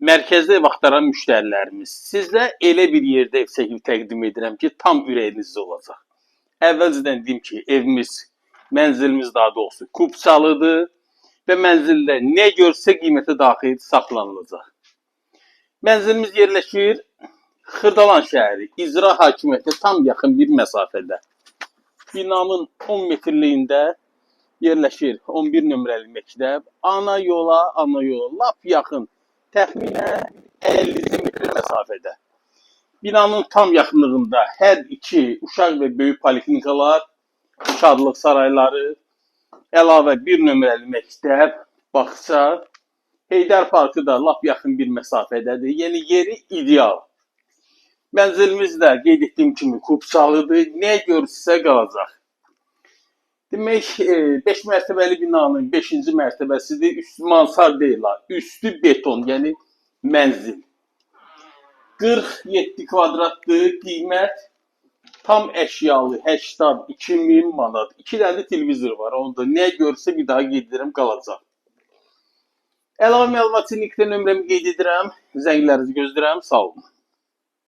Mərkəzdə ev axtaran müştərilərimiz, sizə elə bir yerdə ev çəkib təqdim edirəm ki, tam ürəyinizdə olacaq. Əvvəlcədən deyim ki, mənzilimiz daha doğrusu Kupçalıdır və mənzildə nə görsə qiymətə daxil saxlanılacaq. Mənzilimiz yerləşir Xırdalan şəhəri, icra hakimiyyətinə tam yaxın bir məsafədə. Binanın 10 metrliyində yerləşir 11 nömrəli məktəb. Ana yola lap yaxın. Təxminən 50 metr məsafədə. Binanın tam yaxınlığında hər iki uşaq və böyük poliklinikalar, şadlıq sarayları, əlavə 1 nömrəli məktəb, bağça, Heydər Parkı da lap yaxın bir məsafədədir. Yəni yeri ideal. Mənzilimiz də qeyd etdiyim kimi Kupçalıdır. Nə görsə qalacaq. Demək, 5 mərtəbəli binanın 5-ci mərtəbəsidir. Üstü mansard deyil, üstü beton, yəni mənzil. 47 kvadratdır, qiymət tam əşyalı 82.000 manat. 2 dənə də televizor var, onda nə görsə bir daha qeyd edirəm qalacaq. Əlavə məlumat üçün nömrəmi qeyd edirəm, zənglərinizi gözləyirəm, sağ olun.